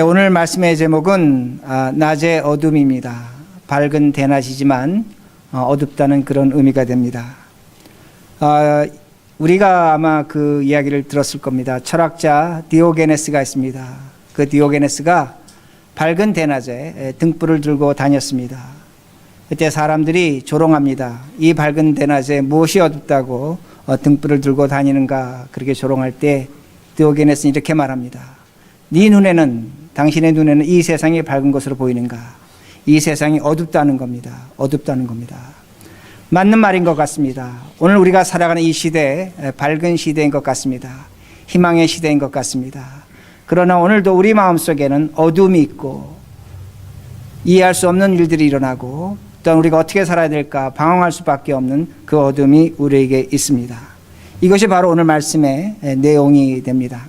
오늘 말씀의 제목은 낮의 어둠입니다. 밝은 대낮이지만 어둡다는 그런 의미가 됩니다. 우리가 아마 그 이야기를 들었을 겁니다. 철학자 디오게네스가 있습니다. 그 디오게네스가 밝은 대낮에 등불을 들고 다녔습니다. 그때 사람들이 조롱합니다. 이 밝은 대낮에 무엇이 어둡다고 등불을 들고 다니는가, 그렇게 조롱할 때 디오게네스는 이렇게 말합니다. 네 눈에는, 당신의 눈에는 이 세상이 밝은 것으로 보이는가? 이 세상이 어둡다는 겁니다. 어둡다는 겁니다. 맞는 말인 것 같습니다. 오늘 우리가 살아가는 이 시대, 밝은 시대인 것 같습니다. 희망의 시대인 것 같습니다. 그러나 오늘도 우리 마음속에는 어둠이 있고 이해할 수 없는 일들이 일어나고 또한 우리가 어떻게 살아야 될까 방황할 수밖에 없는 그 어둠이 우리에게 있습니다. 이것이 바로 오늘 말씀의 내용이 됩니다.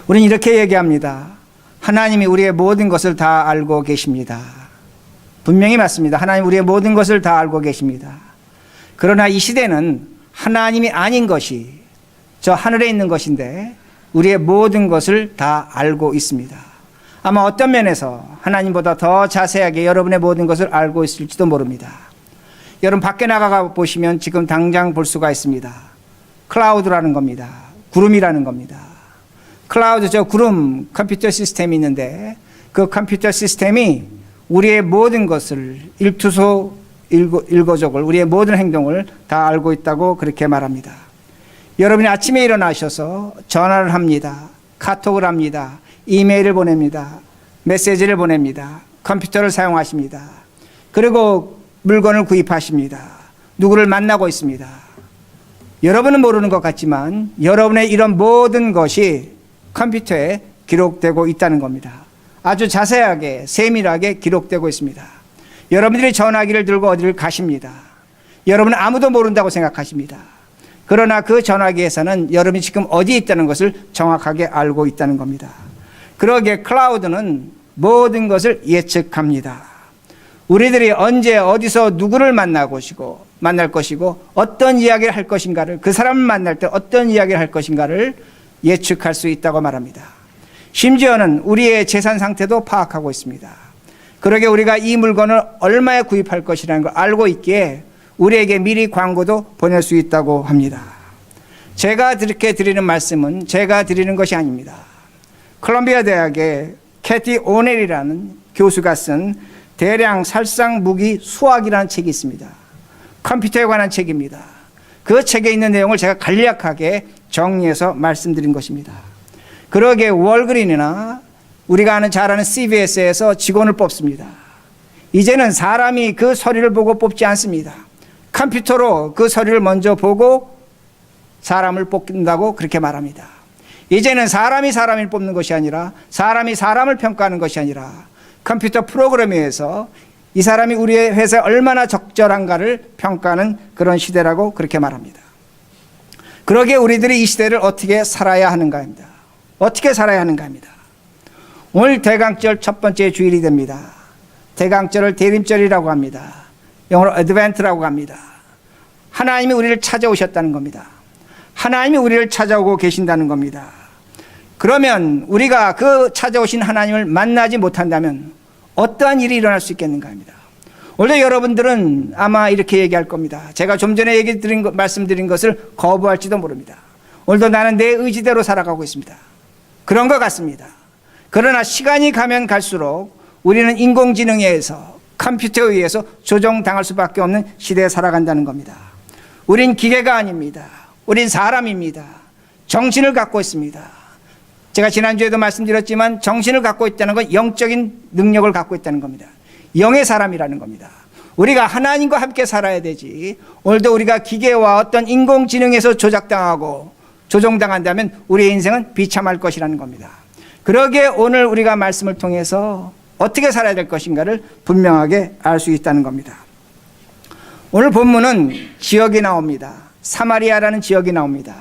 우리는 이렇게 얘기합니다. 하나님이 우리의 모든 것을 다 알고 계십니다. 분명히 맞습니다. 하나님 우리의 모든 것을 다 알고 계십니다. 그러나 이 시대는 하나님이 아닌 것이 저 하늘에 있는 것인데 우리의 모든 것을 다 알고 있습니다. 아마 어떤 면에서 하나님보다 더 자세하게 여러분의 모든 것을 알고 있을지도 모릅니다. 여러분 밖에 나가 보시면 지금 당장 볼 수가 있습니다. 클라우드라는 겁니다. 구름이라는 겁니다. 클라우드, 저 구름 컴퓨터 시스템이 있는데 그 컴퓨터 시스템이 우리의 모든 것을 일투소 일거족을, 우리의 모든 행동을 다 알고 있다고 그렇게 말합니다. 여러분이 아침에 일어나셔서 전화를 합니다. 카톡을 합니다. 이메일을 보냅니다. 메시지를 보냅니다. 컴퓨터를 사용하십니다. 그리고 물건을 구입하십니다. 누구를 만나고 있습니다. 여러분은 모르는 것 같지만 여러분의 이런 모든 것이 컴퓨터에 기록되고 있다는 겁니다. 아주 자세하게 세밀하게 기록되고 있습니다. 여러분들이 전화기를 들고 어디를 가십니다. 여러분은 아무도 모른다고 생각하십니다. 그러나 그 전화기에서는 여러분이 지금 어디에 있다는 것을 정확하게 알고 있다는 겁니다. 그러기에 클라우드는 모든 것을 예측합니다. 우리들이 언제 어디서 누구를 만날 것이고 어떤 이야기를 할 것인가를, 그 사람을 만날 때 어떤 이야기를 할 것인가를 예측할 수 있다고 말합니다. 심지어는 우리의 재산 상태도 파악하고 있습니다. 그러게 우리가 이 물건을 얼마에 구입할 것이라는 걸 알고 있기에 우리에게 미리 광고도 보낼 수 있다고 합니다. 제가 이렇게 드리는 말씀은 제가 드리는 것이 아닙니다. 콜롬비아 대학의 캐티 오넬이라는 교수가 쓴 대량 살상 무기 수학이라는 책이 있습니다. 컴퓨터에 관한 책입니다. 그 책에 있는 내용을 제가 간략하게 정리해서 말씀드린 것입니다. 그러기에 월그린이나 우리가 잘 아는 CVS에서 직원을 뽑습니다. 이제는 사람이 그 서류를 보고 뽑지 않습니다. 컴퓨터로 그 서류를 먼저 보고 사람을 뽑는다고 그렇게 말합니다. 이제는 사람이 사람을 뽑는 것이 아니라 사람이 사람을 평가하는 것이 아니라 컴퓨터 프로그램에 의해서 이 사람이 우리의 회사에 얼마나 적절한가를 평가하는 그런 시대라고 그렇게 말합니다. 그러기에 우리들이 이 시대를 어떻게 살아야 하는가입니다. 어떻게 살아야 하는가입니다. 오늘 대강절 첫 번째 주일이 됩니다. 대강절을 대림절이라고 합니다. 영어로 어드벤트라고 합니다. 하나님이 우리를 찾아오셨다는 겁니다. 하나님이 우리를 찾아오고 계신다는 겁니다. 그러면 우리가 그 찾아오신 하나님을 만나지 못한다면 어떠한 일이 일어날 수 있겠는가 합니다. 원래 여러분들은 아마 이렇게 얘기할 겁니다. 제가 좀 전에 말씀드린 것을 거부할지도 모릅니다. 오늘도 나는 내 의지대로 살아가고 있습니다. 그런 것 같습니다. 그러나 시간이 가면 갈수록 우리는 인공지능에 의해서, 컴퓨터에 의해서 조종당할 수밖에 없는 시대에 살아간다는 겁니다. 우린 기계가 아닙니다. 우린 사람입니다. 정신을 갖고 있습니다. 제가 지난주에도 말씀드렸지만 정신을 갖고 있다는 건 영적인 능력을 갖고 있다는 겁니다. 영의 사람이라는 겁니다. 우리가 하나님과 함께 살아야 되지, 오늘도 우리가 기계와 어떤 인공지능에서 조작당하고 조종당한다면 우리의 인생은 비참할 것이라는 겁니다. 그러기에 오늘 우리가 말씀을 통해서 어떻게 살아야 될 것인가를 분명하게 알 수 있다는 겁니다. 오늘 본문은 지역이 나옵니다. 사마리아라는 지역이 나옵니다.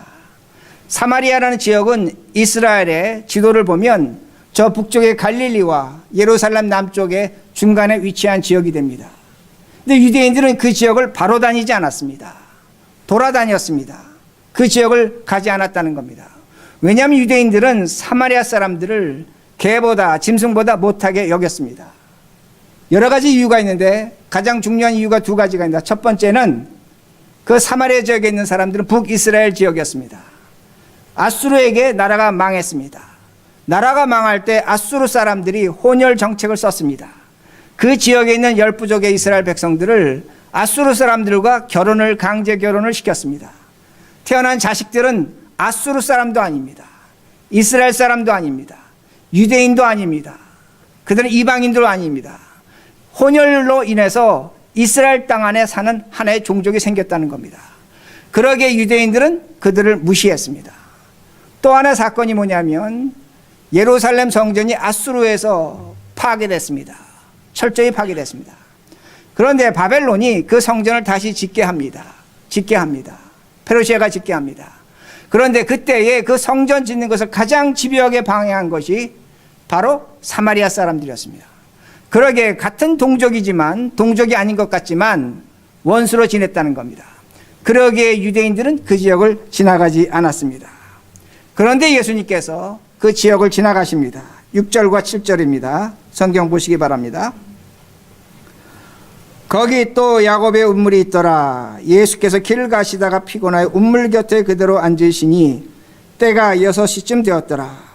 사마리아라는 지역은 이스라엘의 지도를 보면 저 북쪽의 갈릴리와 예루살렘 남쪽의 중간에 위치한 지역이 됩니다. 근데 유대인들은 그 지역을 바로 다니지 않았습니다. 돌아다녔습니다. 그 지역을 가지 않았다는 겁니다. 왜냐하면 유대인들은 사마리아 사람들을 개보다 짐승보다 못하게 여겼습니다. 여러 가지 이유가 있는데 가장 중요한 이유가 두 가지가 있습니다. 첫 번째는 그 사마리아 지역에 있는 사람들은 북이스라엘 지역이었습니다. 아수르에게 나라가 망했습니다. 나라가 망할 때 아수르 사람들이 혼혈 정책을 썼습니다. 그 지역에 있는 10부족의 이스라엘 백성들을 아수르 사람들과 강제 결혼을 시켰습니다. 태어난 자식들은 아수르 사람도 아닙니다. 이스라엘 사람도 아닙니다. 유대인도 아닙니다. 그들은 이방인도 아닙니다. 혼혈로 인해서 이스라엘 땅 안에 사는 하나의 종족이 생겼다는 겁니다. 그러기에 유대인들은 그들을 무시했습니다. 또 하나 사건이 뭐냐면 예루살렘 성전이 아수르에서 파괴됐습니다. 철저히 파괴됐습니다. 그런데 바벨론이 그 성전을 다시 짓게 합니다. 페르시아가 짓게 합니다. 그런데 그때에 그 성전 짓는 것을 가장 집요하게 방해한 것이 바로 사마리아 사람들이었습니다. 그러게 같은 동족이지만 동족이 아닌 것 같지만 원수로 지냈다는 겁니다. 그러기에 유대인들은 그 지역을 지나가지 않았습니다. 그런데 예수님께서 그 지역을 지나가십니다. 6절과 7절입니다. 성경 보시기 바랍니다. 거기 또 야곱의 운물이 있더라. 예수께서 길을 가시다가 피곤하여 운물 곁에 그대로 앉으시니 때가 6시쯤 되었더라.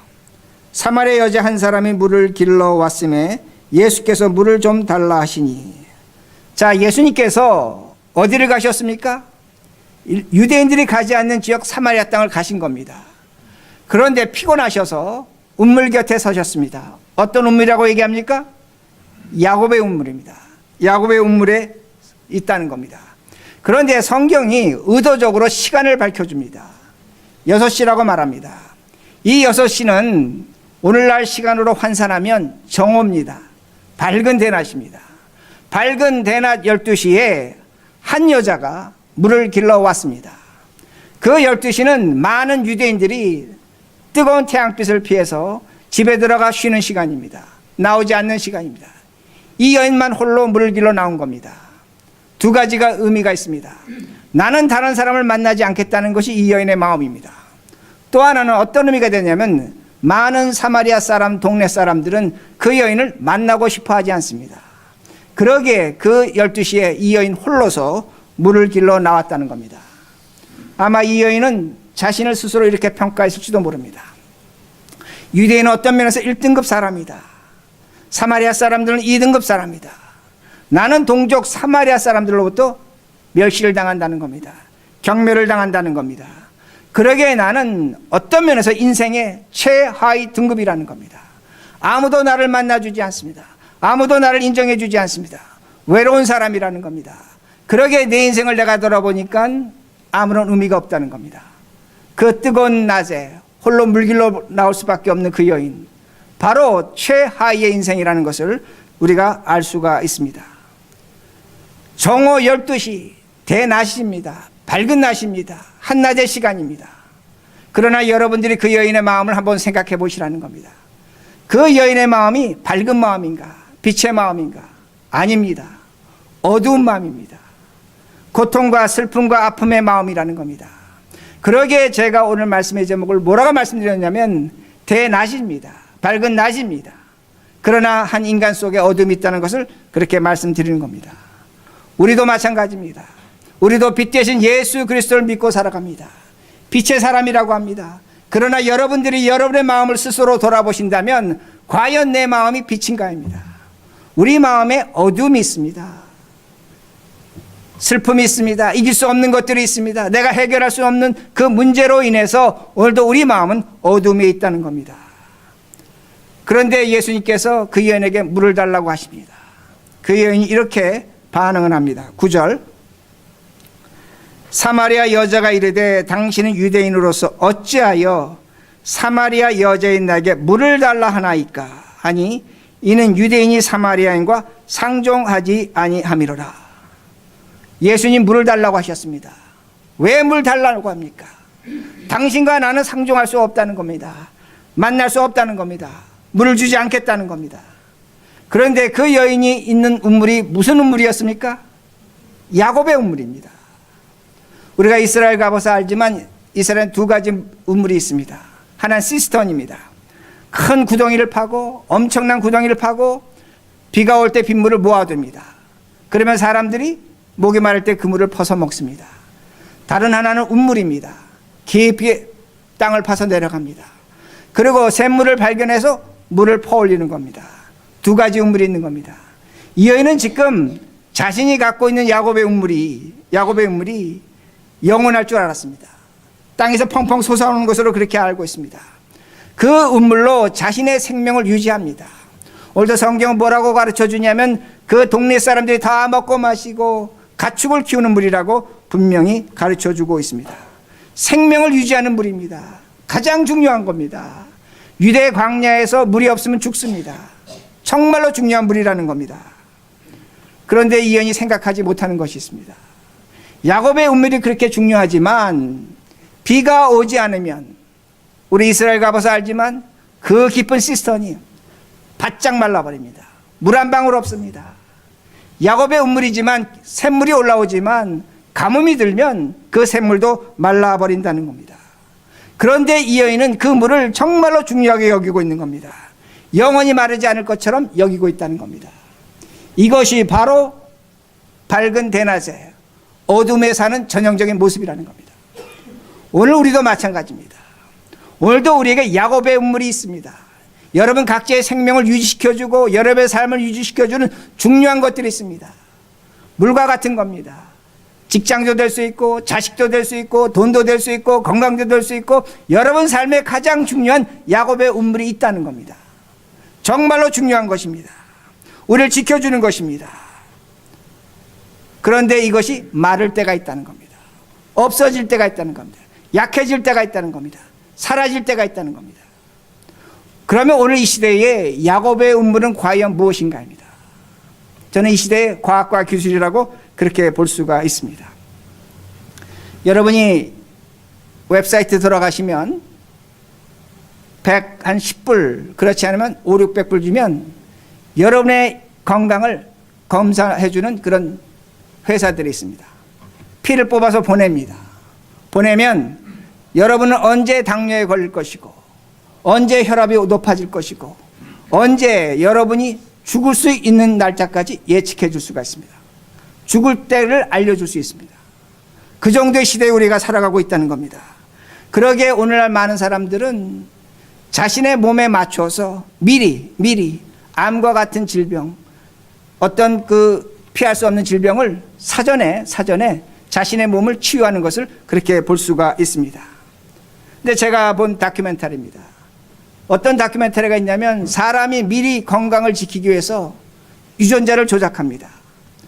사마리아 여자 한 사람이 물을 길러 왔음에 예수께서 물을 좀 달라 하시니. 자, 예수님께서 어디를 가셨습니까? 유대인들이 가지 않는 지역 사마리아 땅을 가신 겁니다. 그런데 피곤하셔서 운물 곁에 서셨습니다. 어떤 운물이라고 얘기합니까? 야곱의 운물입니다. 야곱의 운물에 있다는 겁니다. 그런데 성경이 의도적으로 시간을 밝혀줍니다. 6시라고 말합니다. 이 6시는 오늘날 시간으로 환산하면 정오입니다. 밝은 대낮입니다. 밝은 대낮 12시에 한 여자가 물을 길러 왔습니다. 그 12시는 많은 유대인들이 뜨거운 태양빛을 피해서 집에 들어가 쉬는 시간입니다. 나오지 않는 시간입니다. 이 여인만 홀로 물을 길러 나온 겁니다. 두 가지가 의미가 있습니다. 나는 다른 사람을 만나지 않겠다는 것이 이 여인의 마음입니다. 또 하나는 어떤 의미가 되냐면 많은 사마리아 사람, 동네 사람들은 그 여인을 만나고 싶어 하지 않습니다. 그러기에 그 12시에 이 여인 홀로서 물을 길러 나왔다는 겁니다. 아마 이 여인은 자신을 스스로 이렇게 평가했을지도 모릅니다. 유대인은 어떤 면에서 1등급 사람이다. 사마리아 사람들은 2등급 사람이다. 나는 동족 사마리아 사람들로부터 멸시를 당한다는 겁니다. 경멸을 당한다는 겁니다. 그러기에 나는 어떤 면에서 인생의 최하위 등급이라는 겁니다. 아무도 나를 만나주지 않습니다. 아무도 나를 인정해주지 않습니다. 외로운 사람이라는 겁니다. 그러기에 내 인생을 내가 돌아보니까 아무런 의미가 없다는 겁니다. 그 뜨거운 낮에 홀로 물길로 나올 수밖에 없는 그 여인, 바로 최하위의 인생이라는 것을 우리가 알 수가 있습니다. 정오 12시 대낮입니다. 밝은 낮입니다. 한낮의 시간입니다. 그러나 여러분들이 그 여인의 마음을 한번 생각해 보시라는 겁니다. 그 여인의 마음이 밝은 마음인가? 빛의 마음인가? 아닙니다. 어두운 마음입니다. 고통과 슬픔과 아픔의 마음이라는 겁니다. 그러기에 제가 오늘 말씀의 제목을 뭐라고 말씀드렸냐면 대낮입니다. 밝은 낮입니다. 그러나 한 인간 속에 어둠이 있다는 것을 그렇게 말씀드리는 겁니다. 우리도 마찬가지입니다. 우리도 빛 대신 예수 그리스도를 믿고 살아갑니다. 빛의 사람이라고 합니다. 그러나 여러분들이 여러분의 마음을 스스로 돌아보신다면 과연 내 마음이 빛인가입니다. 우리 마음에 어둠이 있습니다. 슬픔이 있습니다. 이길 수 없는 것들이 있습니다. 내가 해결할 수 없는 그 문제로 인해서 오늘도 우리 마음은 어둠에 있다는 겁니다. 그런데 예수님께서 그 여인에게 물을 달라고 하십니다. 그 여인이 이렇게 반응을 합니다. 9절, 사마리아 여자가 이르되 당신은 유대인으로서 어찌하여 사마리아 여자인 나에게 물을 달라 하나이까 하니 이는 유대인이 사마리아인과 상종하지 아니함이로라. 예수님 물을 달라고 하셨습니다. 왜 물 달라고 합니까? 당신과 나는 상종할 수 없다는 겁니다. 만날 수 없다는 겁니다. 물을 주지 않겠다는 겁니다. 그런데 그 여인이 있는 운물이 무슨 운물이었습니까? 야곱의 운물입니다. 우리가 이스라엘 가봐서 알지만 이스라엘은 두 가지 운물이 있습니다. 하나는 시스턴입니다. 큰 구덩이를 파고 엄청난 구덩이를 파고 비가 올 때 빗물을 모아둡니다. 그러면 사람들이 목이 마를 때 그 물을 퍼서 먹습니다. 다른 하나는 운물입니다. 깊이 땅을 파서 내려갑니다. 그리고 샘물을 발견해서 물을 퍼올리는 겁니다. 두 가지 운물이 있는 겁니다. 이 여인은 지금 자신이 갖고 있는 야곱의 운물이 영원할 줄 알았습니다. 땅에서 펑펑 솟아오는 것으로 그렇게 알고 있습니다. 그 운물로 자신의 생명을 유지합니다. 오늘도 성경은 뭐라고 가르쳐 주냐면 그 동네 사람들이 다 먹고 마시고 가축을 키우는 물이라고 분명히 가르쳐 주고 있습니다. 생명을 유지하는 물입니다. 가장 중요한 겁니다. 유대 광야에서 물이 없으면 죽습니다. 정말로 중요한 물이라는 겁니다. 그런데 이 여인이 생각하지 못하는 것이 있습니다. 야곱의 운물이 그렇게 중요하지만 비가 오지 않으면, 우리 이스라엘 가봐서 알지만 그 깊은 시스턴이 바짝 말라버립니다. 물 한 방울 없습니다. 야곱의 운물이지만 샘물이 올라오지만 가뭄이 들면 그 샘물도 말라버린다는 겁니다. 그런데 이 여인은 그 물을 정말로 중요하게 여기고 있는 겁니다. 영원히 마르지 않을 것처럼 여기고 있다는 겁니다. 이것이 바로 밝은 대낮에 어둠에 사는 전형적인 모습이라는 겁니다. 오늘 우리도 마찬가지입니다. 오늘도 우리에게 야곱의 운물이 있습니다. 여러분 각자의 생명을 유지시켜주고 여러분의 삶을 유지시켜주는 중요한 것들이 있습니다. 물과 같은 겁니다. 직장도 될 수 있고 자식도 될 수 있고 돈도 될 수 있고 건강도 될 수 있고 여러분 삶에 가장 중요한 야곱의 운물이 있다는 겁니다. 정말로 중요한 것입니다. 우리를 지켜주는 것입니다. 그런데 이것이 마를 때가 있다는 겁니다. 없어질 때가 있다는 겁니다. 약해질 때가 있다는 겁니다. 사라질 때가 있다는 겁니다. 그러면 오늘 이 시대에 야곱의 운물은 과연 무엇인가입니다. 저는 이 시대의 과학과 기술이라고 그렇게 볼 수가 있습니다. 여러분이 웹사이트 들어가시면 110불, 그렇지 않으면 5, 600불 주면 여러분의 건강을 검사해주는 그런 회사들이 있습니다. 피를 뽑아서 보냅니다. 보내면 여러분은 언제 당뇨에 걸릴 것이고 언제 혈압이 높아질 것이고 언제 여러분이 죽을 수 있는 날짜까지 예측해 줄 수가 있습니다. 죽을 때를 알려줄 수 있습니다. 그 정도의 시대에 우리가 살아가고 있다는 겁니다. 그러기에 오늘날 많은 사람들은 자신의 몸에 맞춰서 미리 암과 같은 질병, 어떤 그 피할 수 없는 질병을 사전에 자신의 몸을 치유하는 것을 그렇게 볼 수가 있습니다. 근데 제가 본 다큐멘터리입니다. 어떤 다큐멘터리가 있냐면 사람이 미리 건강을 지키기 위해서 유전자를 조작합니다.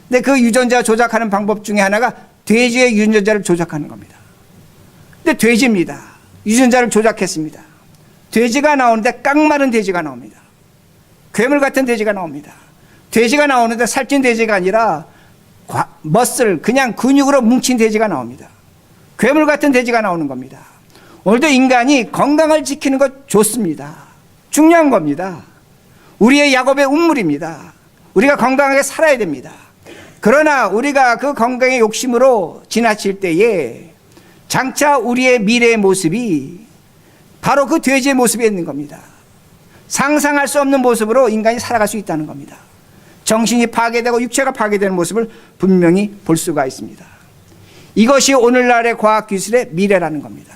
근데 그 유전자 조작하는 방법 중에 하나가 돼지의 유전자를 조작하는 겁니다. 근데 돼지입니다. 유전자를 조작했습니다. 돼지가 나오는데 깡마른 돼지가 나옵니다. 괴물 같은 돼지가 나옵니다. 돼지가 나오는데 살찐 돼지가 아니라 머슬, 그냥 근육으로 뭉친 돼지가 나옵니다. 괴물 같은 돼지가 나오는 겁니다. 오늘도 인간이 건강을 지키는 것 좋습니다. 중요한 겁니다. 우리의 야곱의 운물입니다. 우리가 건강하게 살아야 됩니다. 그러나 우리가 그 건강의 욕심으로 지나칠 때에 장차 우리의 미래의 모습이 바로 그 돼지의 모습에 있는 겁니다. 상상할 수 없는 모습으로 인간이 살아갈 수 있다는 겁니다. 정신이 파괴되고 육체가 파괴되는 모습을 분명히 볼 수가 있습니다. 이것이 오늘날의 과학기술의 미래라는 겁니다.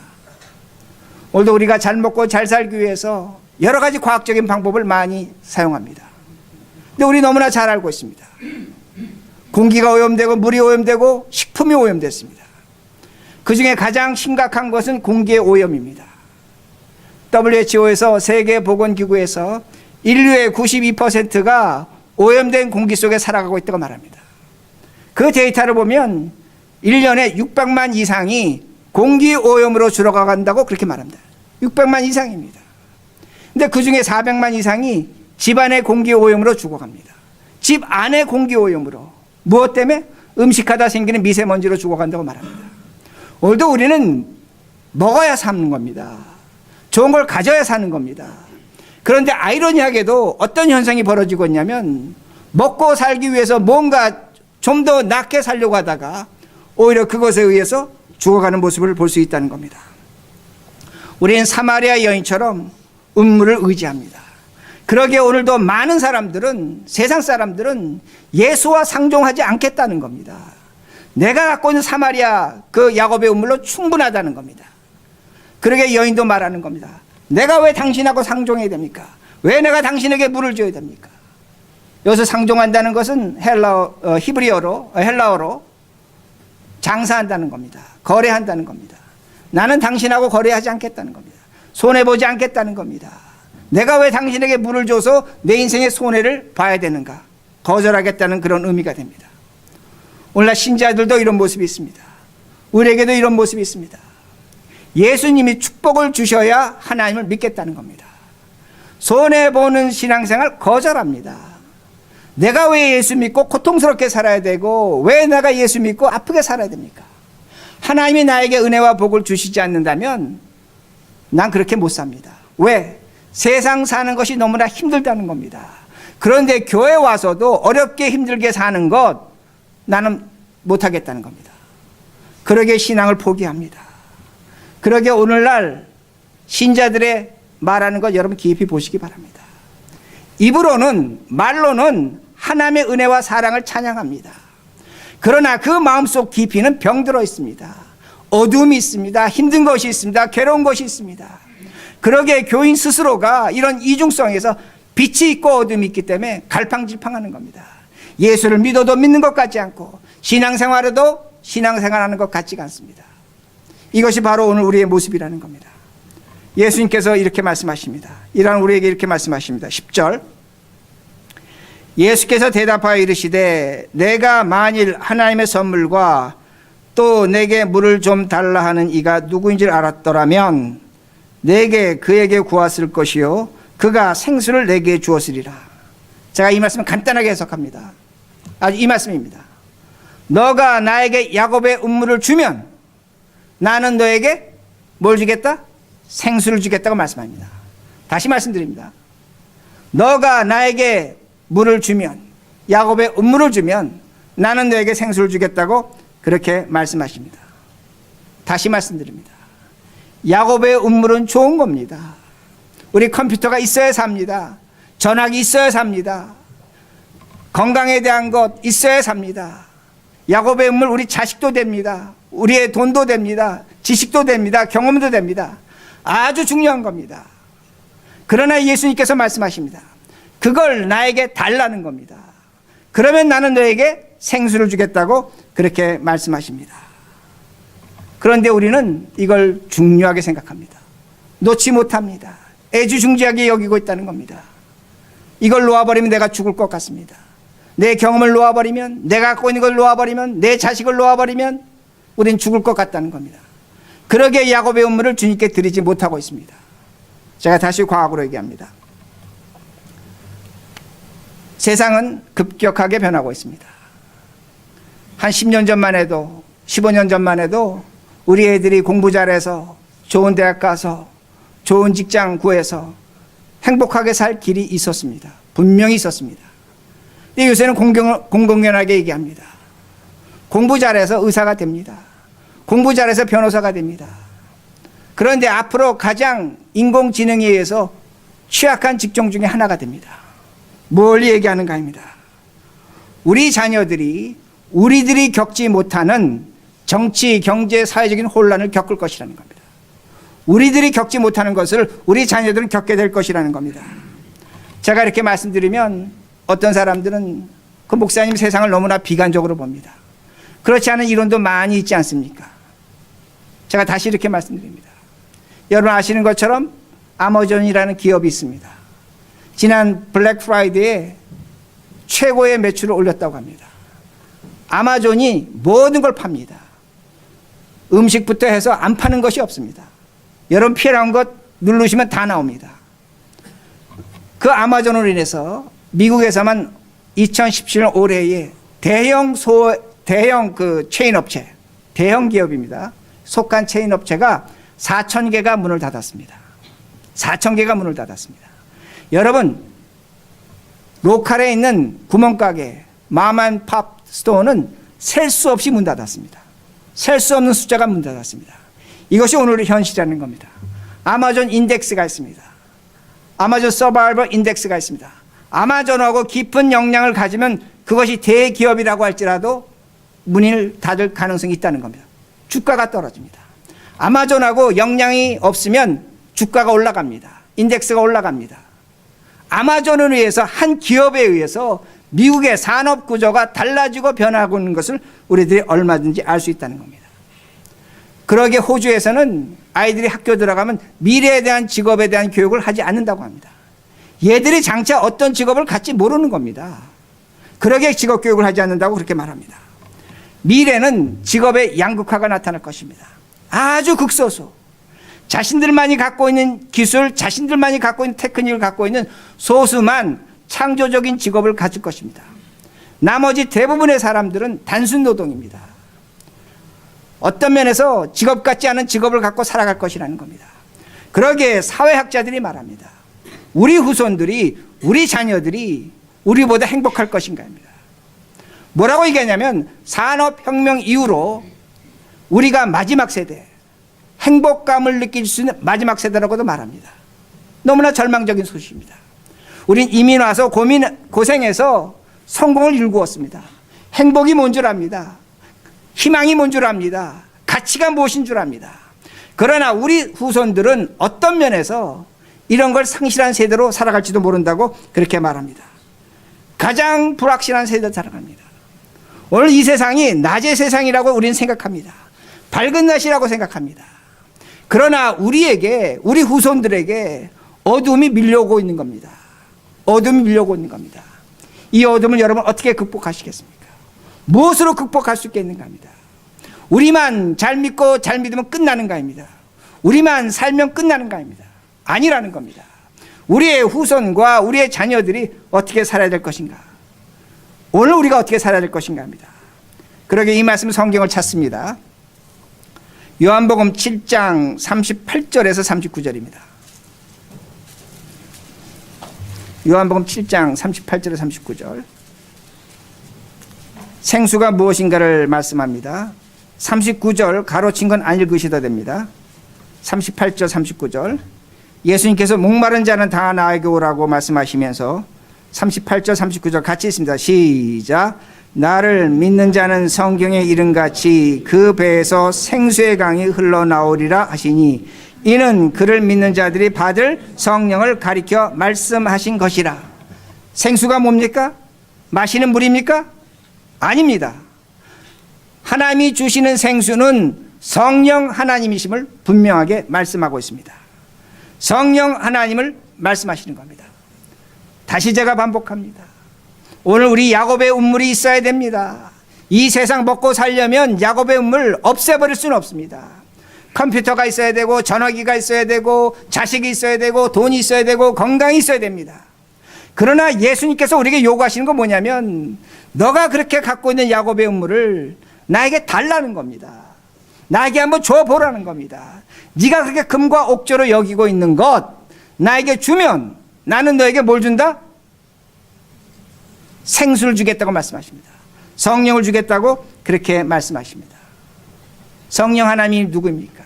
오늘도 우리가 잘 먹고 잘 살기 위해서 여러 가지 과학적인 방법을 많이 사용합니다. 근데 우리 너무나 잘 알고 있습니다. 공기가 오염되고 물이 오염되고 식품이 오염됐습니다. 그 중에 가장 심각한 것은 공기의 오염입니다. WHO에서 세계보건기구에서 인류의 92%가 오염된 공기 속에 살아가고 있다고 말합니다. 그 데이터를 보면 1년에 600만 이상이 공기 오염으로 줄어간다고 그렇게 말합니다. 600만 이상입니다. 근데 그 중에 400만 이상이 집안의 공기 오염으로 죽어갑니다. 집 안의 공기 오염으로. 무엇 때문에? 음식하다 생기는 미세먼지로 죽어간다고 말합니다. 오늘도 우리는 먹어야 사는 겁니다. 좋은 걸 가져야 사는 겁니다. 그런데 아이러니하게도 어떤 현상이 벌어지고 있냐면 먹고 살기 위해서 뭔가 좀 더 낫게 살려고 하다가 오히려 그것에 의해서 죽어가는 모습을 볼 수 있다는 겁니다. 우리는 사마리아 여인처럼 음물을 의지합니다. 그러기에 오늘도 많은 사람들은, 세상 사람들은 예수와 상종하지 않겠다는 겁니다. 내가 갖고 있는 사마리아 그 야곱의 음물로 충분하다는 겁니다. 그러게 여인도 말하는 겁니다. 내가 왜 당신하고 상종해야 됩니까? 왜 내가 당신에게 물을 줘야 됩니까? 여기서 상종한다는 것은 헬라어로 장사한다는 겁니다. 거래한다는 겁니다. 나는 당신하고 거래하지 않겠다는 겁니다. 손해보지 않겠다는 겁니다. 내가 왜 당신에게 물을 줘서 내 인생의 손해를 봐야 되는가? 거절하겠다는 그런 의미가 됩니다. 오늘날 신자들도 이런 모습이 있습니다. 우리에게도 이런 모습이 있습니다. 예수님이 축복을 주셔야 하나님을 믿겠다는 겁니다. 손해보는 신앙생활 거절합니다. 내가 왜 예수 믿고 고통스럽게 살아야 되고 왜 내가 예수 믿고 아프게 살아야 됩니까? 하나님이 나에게 은혜와 복을 주시지 않는다면 난 그렇게 못 삽니다. 왜? 세상 사는 것이 너무나 힘들다는 겁니다. 그런데 교회 와서도 어렵게 힘들게 사는 것 나는 못하겠다는 겁니다. 그러게 신앙을 포기합니다. 그러게 오늘날 신자들의 말하는 것 여러분 깊이 보시기 바랍니다. 입으로는 말로는 하나님의 은혜와 사랑을 찬양합니다. 그러나 그 마음속 깊이는 병들어 있습니다. 어둠이 있습니다. 힘든 것이 있습니다. 괴로운 것이 있습니다. 그러기에 교인 스스로가 이런 이중성에서 빛이 있고 어둠이 있기 때문에 갈팡질팡하는 겁니다. 예수를 믿어도 믿는 것 같지 않고 신앙생활에도 신앙생활하는 것 같지가 않습니다. 이것이 바로 오늘 우리의 모습이라는 겁니다. 예수님께서 이렇게 말씀하십니다. 이런 우리에게 이렇게 말씀하십니다. 10절 예수께서 대답하여 이르시되 내가 만일 하나님의 선물과 또 내게 물을 좀 달라 하는 이가 누구인지를 알았더라면 내게 그에게 구했을 것이요 그가 생수를 내게 주었으리라. 제가 이 말씀을 간단하게 해석합니다. 아주 이 말씀입니다. 너가 나에게 야곱의 음물을 주면 나는 너에게 뭘 주겠다? 생수를 주겠다고 말씀합니다. 다시 말씀드립니다. 너가 나에게 물을 주면, 야곱의 음물을 주면 나는 너에게 생수를 주겠다고 그렇게 말씀하십니다. 다시 말씀드립니다. 야곱의 음물은 좋은 겁니다. 우리 컴퓨터가 있어야 삽니다. 전화기 있어야 삽니다. 건강에 대한 것 있어야 삽니다. 야곱의 음물 우리 자식도 됩니다. 우리의 돈도 됩니다. 지식도 됩니다. 경험도 됩니다. 아주 중요한 겁니다. 그러나 예수님께서 말씀하십니다. 그걸 나에게 달라는 겁니다. 그러면 나는 너에게 생수를 주겠다고 그렇게 말씀하십니다. 그런데 우리는 이걸 중요하게 생각합니다. 놓지 못합니다. 애지중지하게 여기고 있다는 겁니다. 이걸 놓아버리면 내가 죽을 것 같습니다. 내 경험을 놓아버리면, 내가 갖고 있는 걸 놓아버리면, 내 자식을 놓아버리면 우린 죽을 것 같다는 겁니다. 그러기에 야곱의 음물을 주님께 드리지 못하고 있습니다. 제가 다시 과학으로 얘기합니다. 세상은 급격하게 변하고 있습니다. 한 10년 전만 해도 15년 전만 해도 우리 애들이 공부 잘해서 좋은 대학 가서 좋은 직장 구해서 행복하게 살 길이 있었습니다. 분명히 있었습니다. 근데 요새는 공공연하게 얘기합니다. 공부 잘해서 의사가 됩니다. 공부 잘해서 변호사가 됩니다. 그런데 앞으로 가장 인공지능에 의해서 취약한 직종 중에 하나가 됩니다. 뭘 얘기하는가입니다. 우리 자녀들이 우리들이 겪지 못하는 정치, 경제, 사회적인 혼란을 겪을 것이라는 겁니다. 우리들이 겪지 못하는 것을 우리 자녀들은 겪게 될 것이라는 겁니다. 제가 이렇게 말씀드리면 어떤 사람들은 그 목사님 세상을 너무나 비관적으로 봅니다. 그렇지 않은 이론도 많이 있지 않습니까? 제가 다시 이렇게 말씀드립니다. 여러분 아시는 것처럼 아마존이라는 기업이 있습니다. 지난 블랙 프라이데이에 최고의 매출을 올렸다고 합니다. 아마존이 모든 걸 팝니다. 음식부터 해서 안 파는 것이 없습니다. 여러분 필요한 것 누르시면 다 나옵니다. 그 아마존으로 인해서 미국에서만 2017년 올해에 대형 그 체인 업체, 대형 기업입니다. 속한 체인 업체가 4,000개가 문을 닫았습니다. 4,000개가 문을 닫았습니다. 여러분, 로컬에 있는 구멍가게, 맘앤팝 스토어는 셀 수 없이 문 닫았습니다. 셀 수 없는 숫자가 문 닫았습니다. 이것이 오늘의 현실이라는 겁니다. 아마존 인덱스가 있습니다. 아마존 서바이벌 인덱스가 있습니다. 아마존하고 깊은 역량을 가지면 그것이 대기업이라고 할지라도 문을 닫을 가능성이 있다는 겁니다. 주가가 떨어집니다. 아마존하고 역량이 없으면 주가가 올라갑니다. 인덱스가 올라갑니다. 아마존을 위해서, 한 기업에 의해서 미국의 산업 구조가 달라지고 변하고 있는 것을 우리들이 얼마든지 알 수 있다는 겁니다. 그러게 호주에서는 아이들이 학교 들어가면 미래에 대한 직업에 대한 교육을 하지 않는다고 합니다. 얘들이 장차 어떤 직업을 갖지 모르는 겁니다. 그러게 직업 교육을 하지 않는다고 그렇게 말합니다. 미래는 직업의 양극화가 나타날 것입니다. 아주 극소수, 자신들만이 갖고 있는 기술, 자신들만이 갖고 있는 테크닉을 갖고 있는 소수만 창조적인 직업을 가질 것입니다. 나머지 대부분의 사람들은 단순 노동입니다. 어떤 면에서 직업 같지 않은 직업을 갖고 살아갈 것이라는 겁니다. 그러기에 사회학자들이 말합니다. 우리 후손들이, 우리 자녀들이 우리보다 행복할 것인가입니다. 뭐라고 얘기하냐면 산업혁명 이후로 우리가 마지막 세대, 행복감을 느낄 수 있는 마지막 세대라고도 말합니다. 너무나 절망적인 소식입니다. 우린 이민 와서 고생해서 성공을 일구었습니다. 행복이 뭔 줄 압니다. 희망이 뭔 줄 압니다. 가치가 무엇인 줄 압니다. 그러나 우리 후손들은 어떤 면에서 이런 걸 상실한 세대로 살아갈지도 모른다고 그렇게 말합니다. 가장 불확실한 세대로 살아갑니다. 오늘 이 세상이 낮의 세상이라고 우리는 생각합니다. 밝은 낮이라고 생각합니다. 그러나 우리에게, 우리 후손들에게 어둠이 밀려오고 있는 겁니다. 어둠이 밀려오고 있는 겁니다. 이 어둠을 여러분 어떻게 극복하시겠습니까? 무엇으로 극복할 수 있겠는가 합니다. 우리만 잘 믿고 잘 믿으면 끝나는가 합니다. 우리만 살면 끝나는가 합니다. 아니라는 겁니다. 우리의 후손과 우리의 자녀들이 어떻게 살아야 될 것인가? 오늘 우리가 어떻게 살아야 될 것인가 합니다. 그러게 이 말씀 성경을 찾습니다. 요한복음 7장 38절에서 39절입니다. 요한복음 7장 38절에서 39절. 생수가 무엇인가를 말씀합니다. 39절 가로친 건 안 읽으셔도 됩니다. 38절 39절. 예수님께서 목마른 자는 다 나에게 오라고 말씀하시면서 38절 39절 같이 있습니다. 시작. 나를 믿는 자는 성경에 이른같이 그 배에서 생수의 강이 흘러나오리라 하시니 이는 그를 믿는 자들이 받을 성령을 가리켜 말씀하신 것이라. 생수가 뭡니까? 마시는 물입니까? 아닙니다. 하나님이 주시는 생수는 성령 하나님이심을 분명하게 말씀하고 있습니다. 성령 하나님을 말씀하시는 겁니다. 다시 제가 반복합니다. 오늘 우리 야곱의 운물이 있어야 됩니다. 이 세상 먹고 살려면 야곱의 운물 없애버릴 수는 없습니다. 컴퓨터가 있어야 되고 전화기가 있어야 되고 자식이 있어야 되고 돈이 있어야 되고 건강이 있어야 됩니다. 그러나 예수님께서 우리에게 요구하시는 건 뭐냐면 너가 그렇게 갖고 있는 야곱의 운물을 나에게 달라는 겁니다. 나에게 한번 줘보라는 겁니다. 네가 그렇게 금과 옥조로 여기고 있는 것 나에게 주면 나는 너에게 뭘 준다? 생수를 주겠다고 말씀하십니다. 성령을 주겠다고 그렇게 말씀하십니다. 성령 하나님이 누구입니까?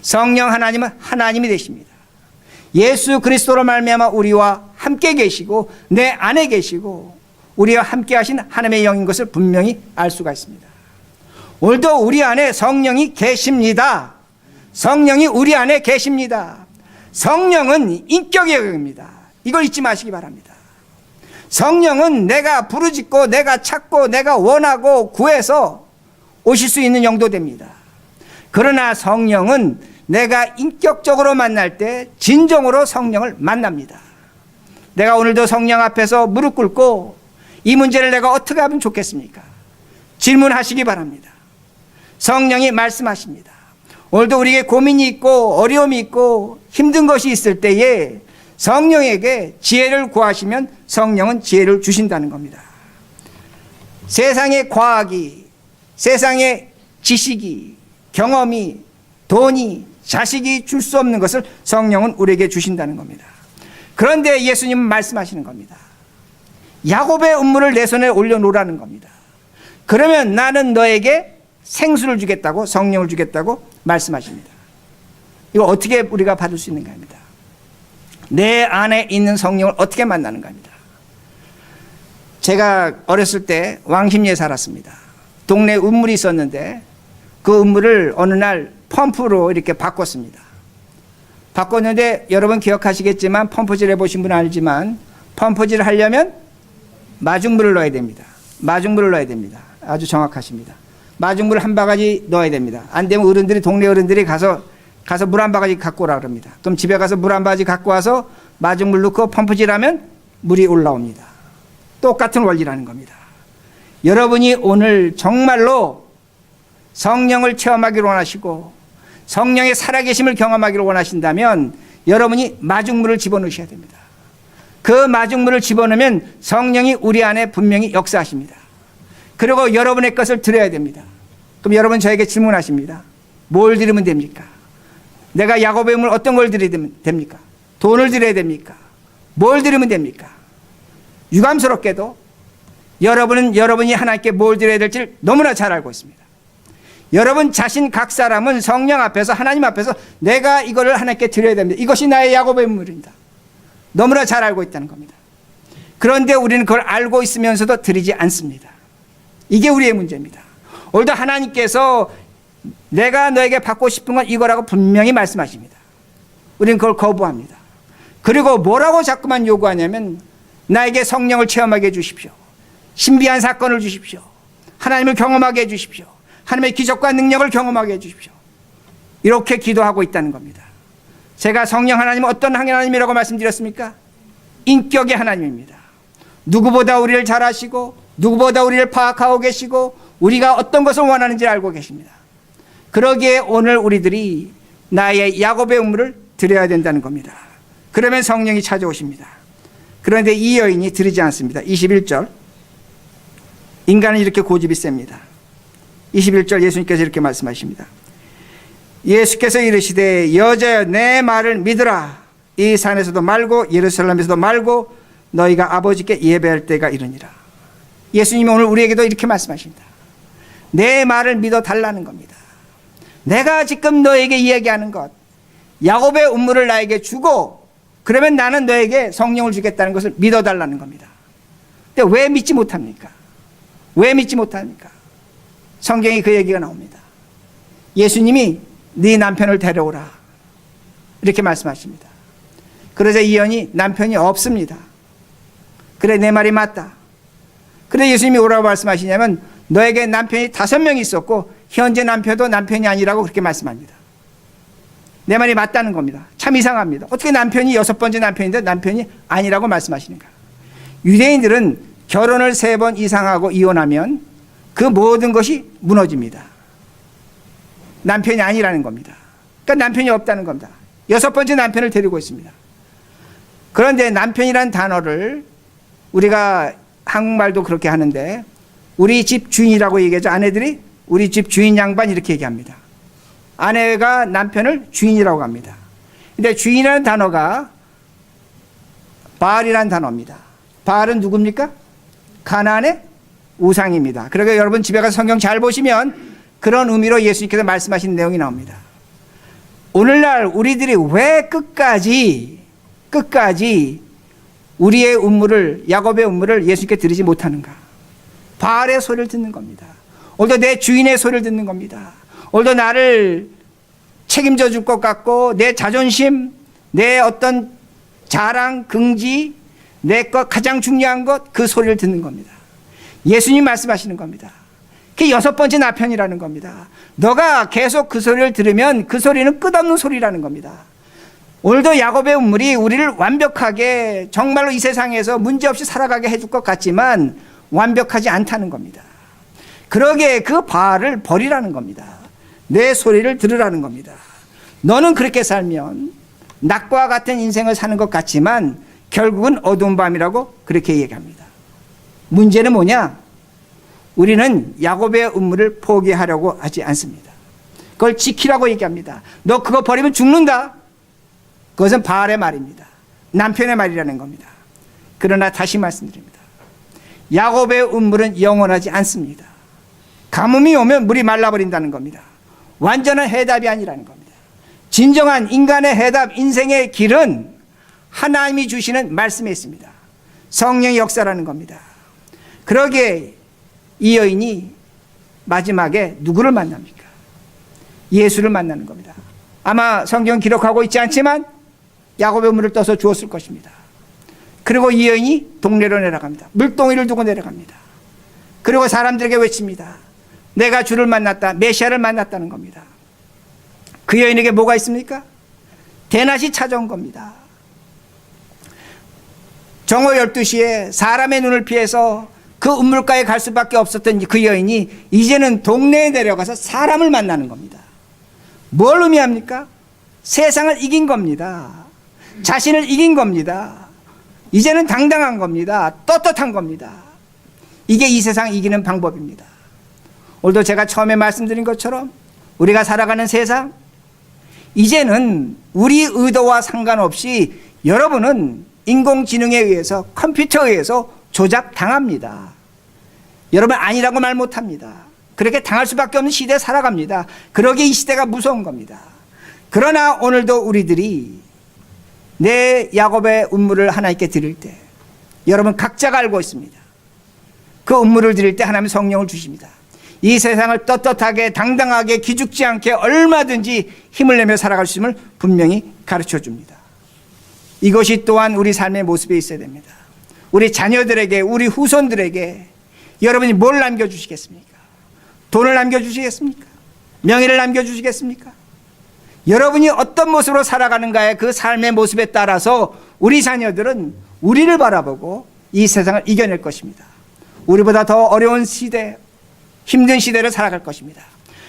성령 하나님은 하나님이 되십니다. 예수 그리스도로 말미암아 우리와 함께 계시고 내 안에 계시고 우리와 함께 하신 하나님의 영인 것을 분명히 알 수가 있습니다. 오늘도 우리 안에 성령이 계십니다. 성령이 우리 안에 계십니다. 성령은 인격의 영입니다. 이걸 잊지 마시기 바랍니다. 성령은 내가 부르짖고 내가 찾고 내가 원하고 구해서 오실 수 있는 영도 됩니다. 그러나 성령은 내가 인격적으로 만날 때 진정으로 성령을 만납니다. 내가 오늘도 성령 앞에서 무릎 꿇고 이 문제를 내가 어떻게 하면 좋겠습니까? 질문하시기 바랍니다. 성령이 말씀하십니다. 오늘도 우리에게 고민이 있고 어려움이 있고 힘든 것이 있을 때에 성령에게 지혜를 구하시면 성령은 지혜를 주신다는 겁니다. 세상의 과학이, 세상의 지식이, 경험이, 돈이, 자식이 줄 수 없는 것을 성령은 우리에게 주신다는 겁니다. 그런데 예수님은 말씀하시는 겁니다. 야곱의 운물을 내 손에 올려놓으라는 겁니다. 그러면 나는 너에게 생수를 주겠다고, 성령을 주겠다고 말씀하십니다. 이거 어떻게 우리가 받을 수 있는가 합니다. 내 안에 있는 성령을 어떻게 만나는가 합니다. 제가 어렸을 때 왕십리에 살았습니다. 동네에 우물이 있었는데 그 우물을 어느 날 펌프로 이렇게 바꿨습니다. 바꿨는데 여러분 기억하시겠지만, 펌프질 해보신 분은 알지만, 펌프질을 하려면 마중물을 넣어야 됩니다. 마중물을 넣어야 됩니다. 아주 정확하십니다. 마중물을 한 바가지 넣어야 됩니다. 안 되면 어른들이, 동네 어른들이 가서 물 한 바가지 갖고 오라 그럽니다. 그럼 집에 가서 물 한 바가지 갖고 와서 마중물 넣고 펌프질하면 물이 올라옵니다. 똑같은 원리라는 겁니다. 여러분이 오늘 정말로 성령을 체험하기를 원하시고 성령의 살아계심을 경험하기를 원하신다면 여러분이 마중물을 집어넣으셔야 됩니다. 그 마중물을 집어넣으면 성령이 우리 안에 분명히 역사하십니다. 그리고 여러분의 것을 드려야 됩니다. 그럼 여러분 저에게 질문하십니다. 뭘 드리면 됩니까? 내가 야곱의 물 어떤 걸 드리면 됩니까? 돈을 드려야 됩니까? 뭘 드리면 됩니까? 유감스럽게도 여러분이 하나님께 뭘 드려야 될지 너무나 잘 알고 있습니다. 여러분 자신 각 사람은 성령 앞에서, 하나님 앞에서 내가 이거를 하나님께 드려야 됩니다. 이것이 나의 야곱의 물입니다. 너무나 잘 알고 있다는 겁니다. 그런데 우리는 그걸 알고 있으면서도 드리지 않습니다. 이게 우리의 문제입니다. 오늘도 하나님께서 내가 너에게 받고 싶은 건 이거라고 분명히 말씀하십니다. 우리는 그걸 거부합니다. 그리고 뭐라고 자꾸만 요구하냐면 나에게 성령을 체험하게 해주십시오. 신비한 사건을 주십시오. 하나님을 경험하게 해주십시오. 하나님의 기적과 능력을 경험하게 해주십시오. 이렇게 기도하고 있다는 겁니다. 제가 성령 하나님은 어떤 하나님이라고 말씀드렸습니까? 인격의 하나님입니다. 누구보다 우리를 잘 아시고 누구보다 우리를 파악하고 계시고 우리가 어떤 것을 원하는지 알고 계십니다. 그러기에 오늘 우리들이 나의 야곱의 우물을 드려야 된다는 겁니다. 그러면 성령이 찾아오십니다. 그런데 이 여인이 드리지 않습니다. 21절. 인간은 이렇게 고집이 셉니다. 21절 예수님께서 이렇게 말씀하십니다. 예수께서 이르시되 여자여 내 말을 믿으라. 이 산에서도 말고 예루살렘에서도 말고 너희가 아버지께 예배할 때가 이르니라. 예수님이 오늘 우리에게도 이렇게 말씀하십니다. 내 말을 믿어 달라는 겁니다. 내가 지금 너에게 이야기하는 것, 야곱의 우물을 나에게 주고 그러면 나는 너에게 성령을 주겠다는 것을 믿어 달라는 겁니다. 근데 왜 믿지 못합니까? 왜 믿지 못합니까? 성경에 그 얘기가 나옵니다. 예수님이 네 남편을 데려오라 이렇게 말씀하십니다. 그러자 이 여인이 남편이 없습니다. 그래 내 말이 맞다. 그래 예수님이 오라고 말씀하시냐면 너에게 남편이 5명이 있었고 현재 남편도 남편이 아니라고 그렇게 말씀합니다. 내 말이 맞다는 겁니다. 참 이상합니다. 어떻게 남편이 6번째 남편인데 남편이 아니라고 말씀하시는가? 유대인들은 결혼을 3번 이상 하고 이혼하면 그 모든 것이 무너집니다. 남편이 아니라는 겁니다. 그러니까 남편이 없다는 겁니다. 6번째 남편을 데리고 있습니다. 그런데 남편이란 단어를 우리가 한국말도 그렇게 하는데 우리 집 주인이라고 얘기하죠. 아내들이 우리 집 주인 양반 이렇게 얘기합니다. 아내가 남편을 주인이라고 합니다. 근데 주인이라는 단어가 바알이라는 단어입니다. 바알은 누굽니까? 가나안의 우상입니다. 그러니까 여러분 집에 가서 성경 잘 보시면 그런 의미로 예수님께서 말씀하신 내용이 나옵니다. 오늘날 우리들이 왜 끝까지 우리의 음물을, 야곱의 음물을 예수님께 드리지 못하는가? 바알의 소리를 듣는 겁니다. 오늘도 내 주인의 소리를 듣는 겁니다. 오늘도 나를 책임져 줄 것 같고 내 자존심, 내 어떤 자랑, 긍지, 내 것 가장 중요한 것, 그 소리를 듣는 겁니다. 예수님 말씀하시는 겁니다. 그게 6번째 남편이라는 겁니다. 너가 계속 그 소리를 들으면 그 소리는 끝없는 소리라는 겁니다. 오늘도 야곱의 음물이 우리를 완벽하게 정말로 이 세상에서 문제없이 살아가게 해줄 것 같지만 완벽하지 않다는 겁니다. 그러기에 그 바알을 버리라는 겁니다. 내 소리를 들으라는 겁니다. 너는 그렇게 살면 낙과 같은 인생을 사는 것 같지만 결국은 어두운 밤이라고 그렇게 얘기합니다. 문제는 뭐냐? 우리는 야곱의 음물을 포기하려고 하지 않습니다. 그걸 지키라고 얘기합니다. 너 그거 버리면 죽는다. 그것은 바알의 말입니다. 남편의 말이라는 겁니다. 그러나 다시 말씀드립니다. 야곱의 음물은 영원하지 않습니다. 가뭄이 오면 물이 말라버린다는 겁니다. 완전한 해답이 아니라는 겁니다. 진정한 인간의 해답, 인생의 길은 하나님이 주시는 말씀에 있습니다. 성령의 역사라는 겁니다. 그러기에 이 여인이 마지막에 누구를 만납니까? 예수를 만나는 겁니다. 아마 성경 기록하고 있지 않지만 야곱의 물을 떠서 주었을 것입니다. 그리고 이 여인이 동네로 내려갑니다. 물동이를 두고 내려갑니다. 그리고 사람들에게 외칩니다. 내가 주를 만났다. 메시아를 만났다는 겁니다. 그 여인에게 뭐가 있습니까? 대낮이 찾아온 겁니다. 정오 12시에 사람의 눈을 피해서 그 우물가에 갈 수밖에 없었던 그 여인이 이제는 동네에 내려가서 사람을 만나는 겁니다. 뭘 의미합니까? 세상을 이긴 겁니다. 자신을 이긴 겁니다. 이제는 당당한 겁니다. 떳떳한 겁니다. 이게 이 세상 이기는 방법입니다. 오늘도 제가 처음에 말씀드린 것처럼 우리가 살아가는 세상, 이제는 우리 의도와 상관없이 여러분은 인공지능에 의해서, 컴퓨터에 의해서 조작당합니다. 여러분 아니라고 말 못합니다. 그렇게 당할 수밖에 없는 시대에 살아갑니다. 그러기에 이 시대가 무서운 겁니다. 그러나 오늘도 우리들이 내 야곱의 운물을 하나님께 드릴 때 여러분 각자가 알고 있습니다. 그 운물을 드릴 때 하나님은 성령을 주십니다. 이 세상을 떳떳하게 당당하게 기죽지 않게 얼마든지 힘을 내며 살아갈 수 있음을 분명히 가르쳐 줍니다. 이것이 또한 우리 삶의 모습에 있어야 됩니다. 우리 자녀들에게, 우리 후손들에게 여러분이 뭘 남겨주시겠습니까? 돈을 남겨주시겠습니까? 명예를 남겨주시겠습니까? 여러분이 어떤 모습으로 살아가는가의 그 삶의 모습에 따라서 우리 자녀들은 우리를 바라보고 이 세상을 이겨낼 것입니다. 우리보다 더 어려운 시대, 힘든 시대를 살아갈 것입니다.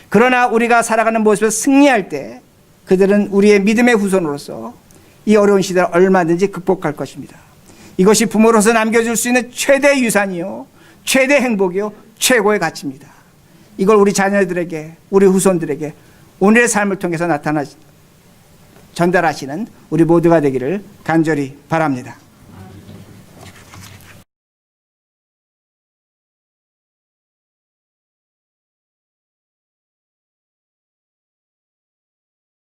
그러나 우리가 살아가는 모습에서 승리할 때 그들은 우리의 믿음의 후손으로서 이 어려운 시대를 얼마든지 극복할 것입니다. 이것이 부모로서 남겨줄 수 있는 최대 유산이요, 최대 행복이요, 최고의 가치입니다. 이걸 우리 자녀들에게, 우리 후손들에게 오늘의 삶을 통해서 전달하시는 우리 모두가 되기를 간절히 바랍니다.